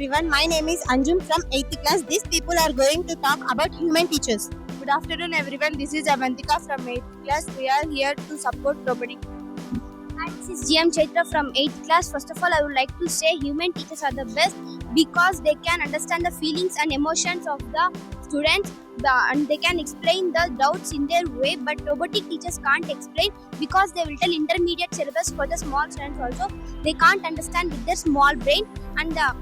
everyone. My name is Anjum from 8th class. These people are going to talk about human teachers. Good afternoon, everyone. This is Avantika from 8th class. We are here to support robotic. Hi, this is GM Chaitra from 8th class. First of all, I would like to say human teachers are the best because they can understand the feelings and emotions of the students and they can explain the doubts in their way. But robotic teachers can't explain because they will tell intermediate syllabus for the small students also. They can't understand with their small brain, and the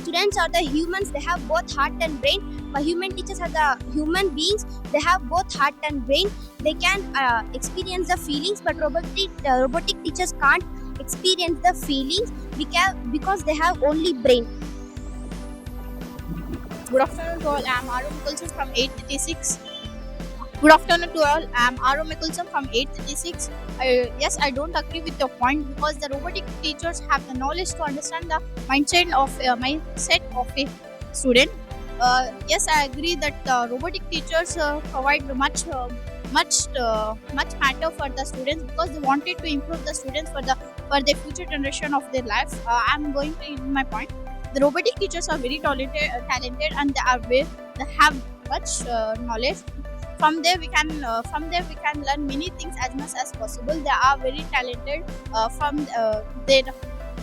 students are the humans. They have both heart and brain. But human teachers are the human beings. They have both heart and brain. They can experience the feelings, but robotic teachers can't experience the feelings because they have only brain. Good afternoon to all. I am Aru Mickelson from 836. Good afternoon to all. I am Aru Mickelson from 836. Yes, I don't agree with your point because the robotic teachers have the knowledge to understand the mindset of a student. Yes, I agree that robotic teachers provide much matter for the students because they wanted to improve the students for the future generation of their life. I'm going to in my point. The robotic teachers are very talented, and they have much knowledge. From there we can learn many things as much as possible. They are very talented.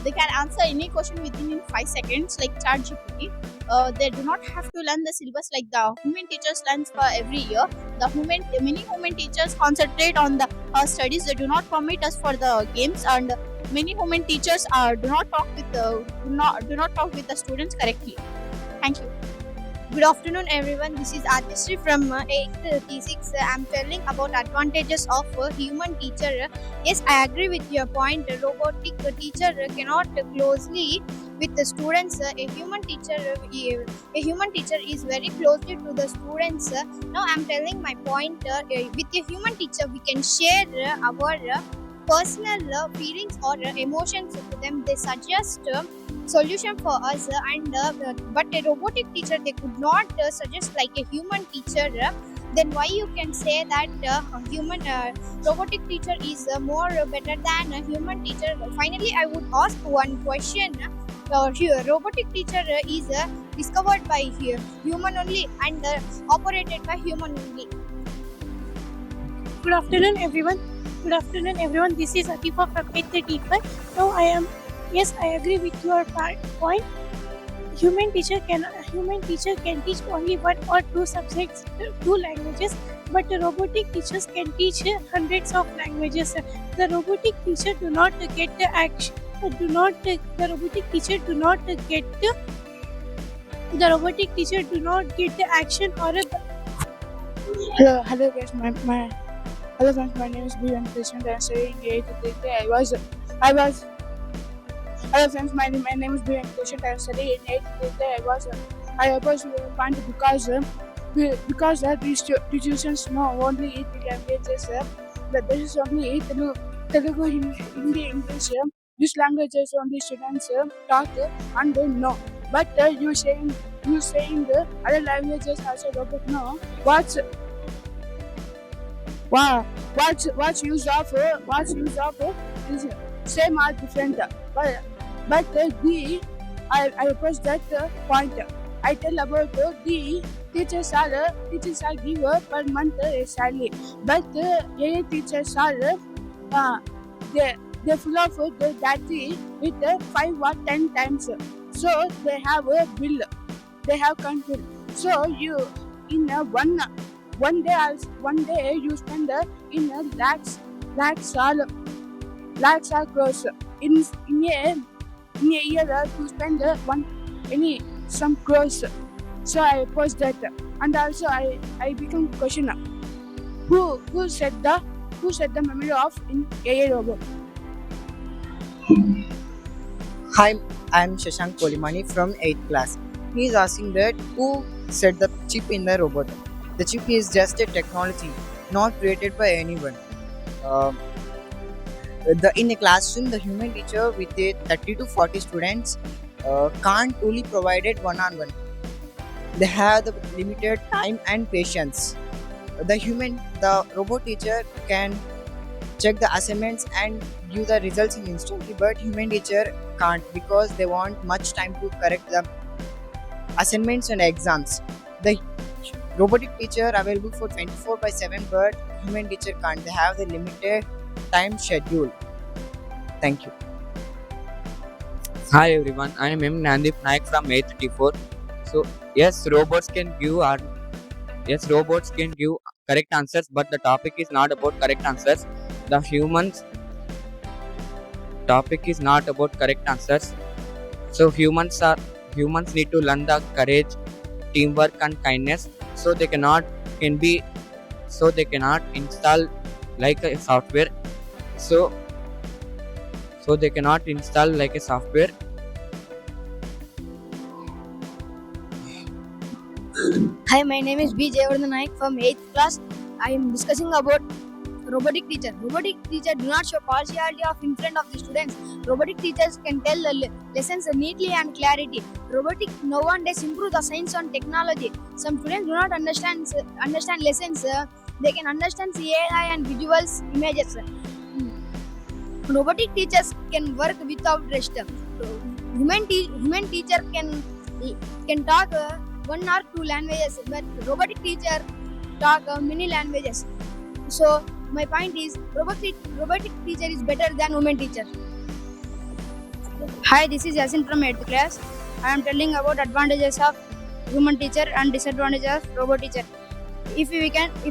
They can answer any question within 5 seconds, like ChatGPT. They do not have to learn the syllabus like the human teachers learn for every year. Many human teachers concentrate on the studies. They do not permit us for the games, and many human teachers do not talk with the students correctly. Thank you. Good afternoon, everyone. This is Adishri from 8th T6. I'm telling about advantages of a human teacher. Yes, I agree with your point. A robotic teacher cannot closely with the students. A human teacher is very closely to the students. Now, I'm telling my point. With a human teacher, we can share our personal feelings or emotions to them. They suggest solution for us, but a robotic teacher, they could not suggest like a human teacher. Then why you can say that robotic teacher is more better than a human teacher? Finally, I would ask one question. Robotic teacher is discovered by human only and operated by human only. Good afternoon, everyone. This is Atifa from 835. Now Yes, I agree with your point. Human teacher can teach only one or two subjects, two languages, but the robotic teachers can teach hundreds of languages. The robotic teacher do not get the action. The robotic teacher do not get the action or a. Hello guys. Hello friends. My name is B. Krishnan. I'm studying 8th. Hello friends, my name is Bhuvan Krishnan. I study in 8th grade. I oppose your point because these institutions know only 8 languages. But this is only Telugu, Hindi, English. These languages only students talk and they know. But you saying the other languages also don't know. What's use of is same or different. But I oppose that point. I tell about the teachers are give per month salary, but AI teachers are they full of the dirty with 5 or 10 times. So they have a bill, they have control. So you in one day you spend in lakhs or crores. In a year to spend some crores. So I oppose that, and also I become questioner. Who set the memory of in AI robot? Hi, I am Shashank Polimani from 8th class. He is asking that who set the chip in the robot? The chip is just a technology, not created by anyone. In a classroom, the human teacher with a 30 to 40 students can't truly provide it one-on-one. They have the limited time and patience. The robot teacher can check the assignments and give the results in instantly, but human teacher can't because they want much time to correct the assignments and exams. The robotic teacher available for 24/7, but human teacher can't. They have the limited time schedule. Thank you. Hi everyone, I am M. Nandip Naik from 8th T4. So robots can give correct answers, but the topic is not about correct answers. The humans topic is not about correct answers. So humans need to learn the courage, teamwork and kindness. So they cannot install like a software. So they cannot install like a software. Hi, my name is B. Jayavardhan Naik from 8th class. I am discussing about robotic teacher. Robotic teacher do not show partiality of in front of the students. Robotic teachers can tell the lessons neatly and clarity. Robotic nowadays improve the science and technology. Some students do not understand lessons. They can understand AI and visuals images. Robotic teachers can work without rest. Human teacher can talk one or two languages, but robotic teacher talk many languages. So my point is robotic teacher is better than human teacher. Hi, this is Yasin from 8th class. I am telling about advantages of human teacher and disadvantages of robot teacher. If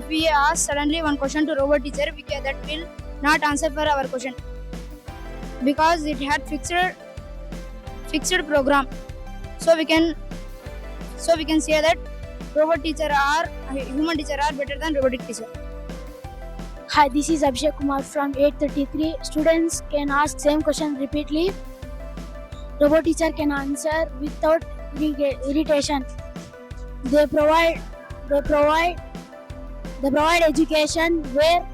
we ask suddenly one question to robot teacher, that will not answer for our question because it had fixed program. So we can say that human teacher are better than robotic teacher. Hi, this is Abhishek Kumar from 833. Students can ask same question repeatedly. Robot teacher can answer without irritation. They provide education where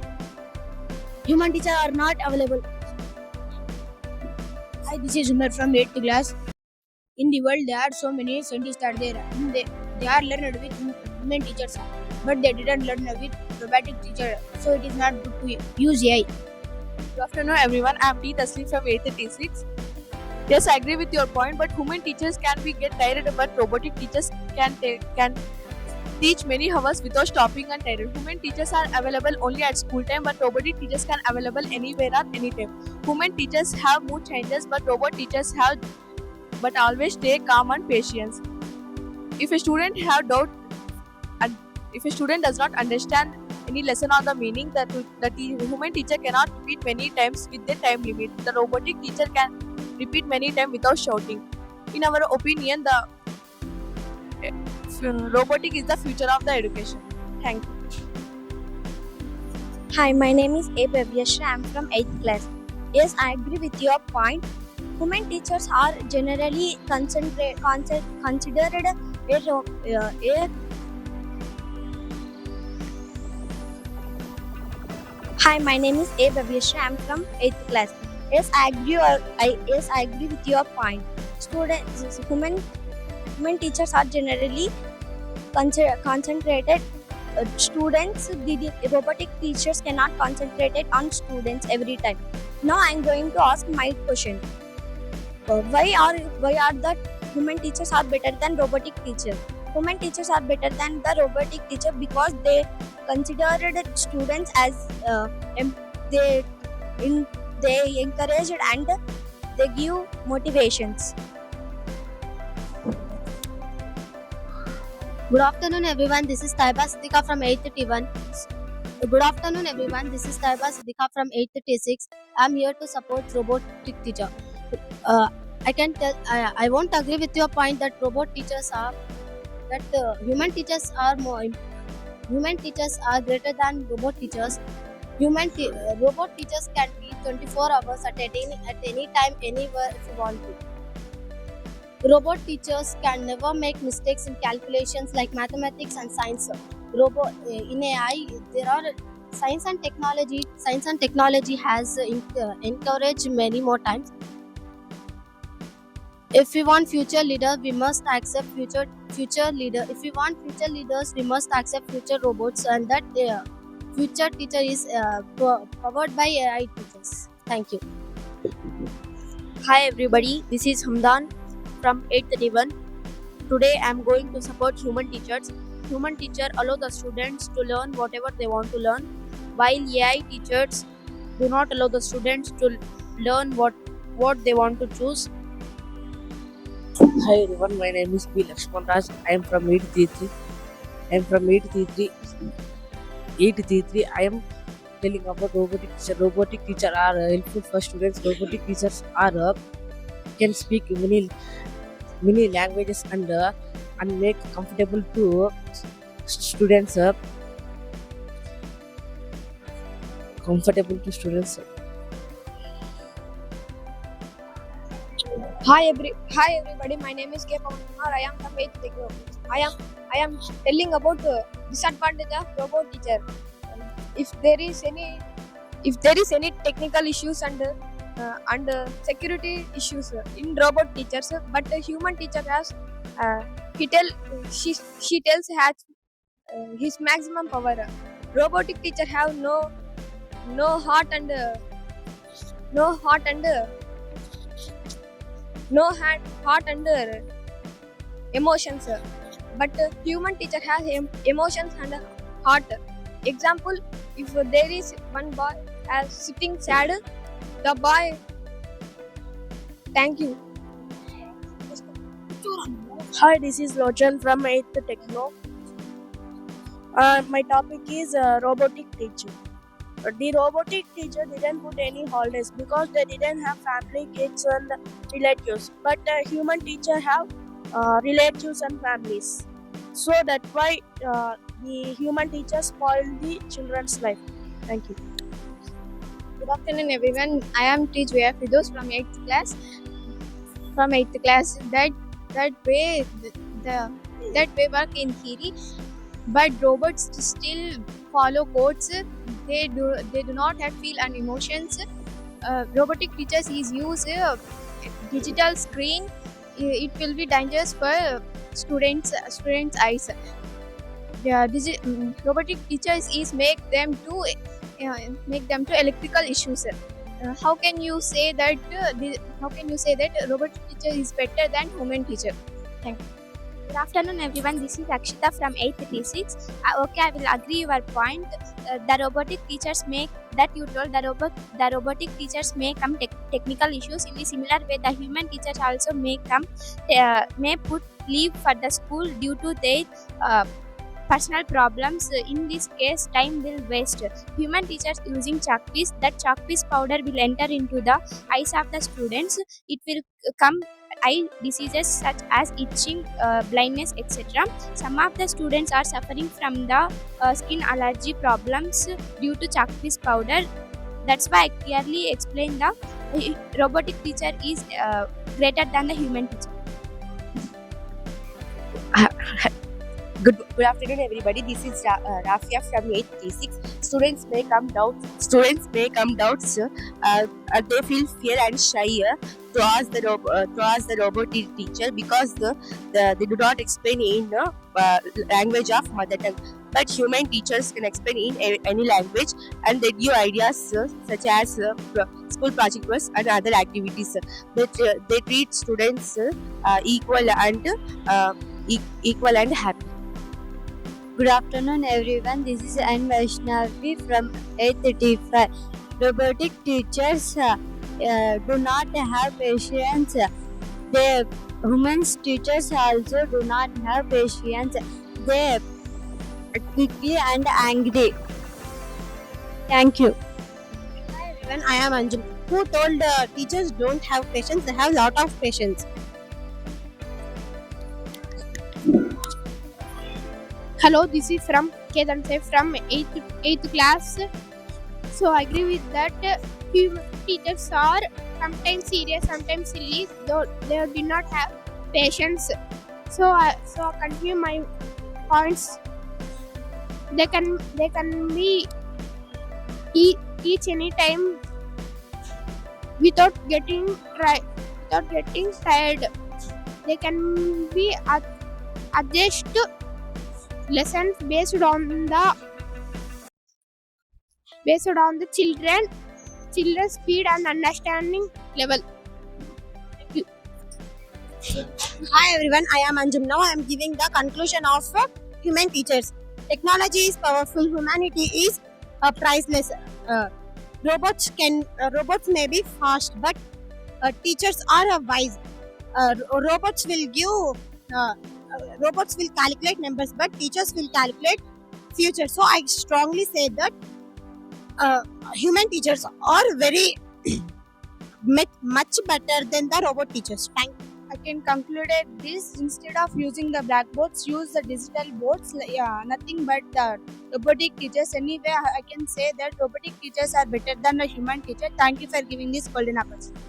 human teacher are not available. Hi, this is Umar from 8th class. In the world, there are so many scientists are there. They are learned with human teachers, but they didn't learn with robotic teacher. So it is not good to use AI. Good afternoon, everyone. I am T. Taslim from 8th T6. Yes, I agree with your point, but human teachers can be get tired, but robotic teachers can teach many hours without stopping and tired. Human teachers are available only at school time, but robotic teachers can available anywhere at any time. Human teachers have mood changes, but robot teachers have but always stay calm and patient. If a student have doubt and if a student does not understand any lesson on the meaning, the human teacher cannot repeat many times with the time limit. The robotic teacher can repeat many times without shouting. In our opinion, the robotic is the future of the education. Thank you. Hi, my name is A. Pavyashra. I am from 8th class. Yes, I agree with your point. Human teachers are generally considered Hi, my name is A. Pavyashra. I am from 8th class. Yes, I agree with your point. Human teachers are generally concentrated. The robotic teachers cannot concentrate on students every time. Now I am going to ask my question. Why are the human teachers are better than robotic teachers? Human teachers are better than the robotic teacher because they considered students as they encouraged and they give motivations. Good afternoon, everyone. This is Taiba Siddiqa from 8th T1. Good afternoon, everyone. This is Taiba Siddiqa from 8th T6. I'm here to support robotic teacher. I won't agree with your point that human teachers are greater than robot teachers. Robot teachers can be 24 hours at any time, anywhere if you want to. Robot teachers can never make mistakes in calculations like mathematics and science. In AI, there are science and technology. Science and technology has encouraged many more times. If we want future leader, we must accept future leader. If we want future leaders, we must accept future robots, and that future teacher is powered by AI teachers. Thank you. Hi everybody, this is Hamdan from 8th T1. Today I am going to support human teachers. Human teacher allow the students to learn whatever they want to learn, while AI teachers do not allow the students to learn what they want to choose. Hi everyone, my name is P. Lakshman Raj. I am from 833. I am from 833. 833. I am telling about robotic teacher. Robotic teacher are helpful for students. Robotic teachers are can speak many languages and make comfortable to students. Comfortable to students. Hi everybody. My name is K. Pawan Kumar. I am from 8th Techno. I am telling about the disadvantage of robot teacher. If there is any technical issues and security issues in robot teachers, but the human teacher has she tells has his maximum power. Robotic teacher have no heart and heart and emotions, but human teacher has emotions and heart. Example, if there is one boy sitting sad, the boy, thank you. Hi, this is Lochan from 8th Techno. My topic is robotic teacher. The robotic teacher didn't put any holidays because they didn't have family, kids, and relatives. But human teacher have relatives and families. So that's why the human teacher spoiled the children's life. Thank you. Good afternoon, everyone. I am Tijwaya Fidos from 8th class. From 8th class, that way work in theory, but robots still follow codes. They do not have feel and emotions. Robotic teachers is use digital screen. It will be dangerous for students eyes. Robotic teachers is make them to electrical issues. How can you say that robotic teacher is better than human teacher? Thank you. Good afternoon, everyone. This is Akshita from 8th T6. Okay, I will agree your point. The robotic teachers make that you told the robotic teachers may come technical issues. In a similar way, the human teachers also may put leave for the school due to their personal problems. In this case, time will waste. Human teachers using chalk piece. That chalk piece powder will enter into the eyes of the students. It will come eye diseases such as itching, blindness, etc. Some of the students are suffering from the skin allergy problems due to chalk piece powder. That's why I clearly explain the robotic teacher is greater than the human teacher. Good afternoon, everybody. This is Rafia from 8th T6. Students may come doubts. They feel fear and shy to ask the robot teacher because they do not explain in language of mother tongue. But human teachers can explain in any language, and they give ideas such as school project works and other activities. They treat students equal and happy. Good afternoon, everyone. This is N. Vaishnavi from 8th T5. Robotic teachers do not have patience. The human teachers also do not have patience. They are quickly and angry. Thank you. Hi everyone, I am Anjali. Who told teachers don't have patience? They have lot of patience. Hello, this is from Kedan from 8th class. So I agree with that. Human teachers are sometimes serious, sometimes silly. Though they do not have patience. So I continue my points. They can be teach any time without getting tired. They can be adjust lessons based on the children's speed and understanding level. Thank you. Hi everyone, I am Anjum. Now I am giving the conclusion of human teachers. Technology is powerful, humanity is priceless. Robots may be fast, but teachers are wise. Robots will robots will calculate numbers, but teachers will calculate future. So I strongly say that human teachers are very much better than the robot teachers. Thank you. I can conclude this: instead of using the blackboards, use the digital boards. Yeah, nothing but the robotic teachers. Anyway, I can say that robotic teachers are better than a human teacher. Thank you for giving this golden opportunity.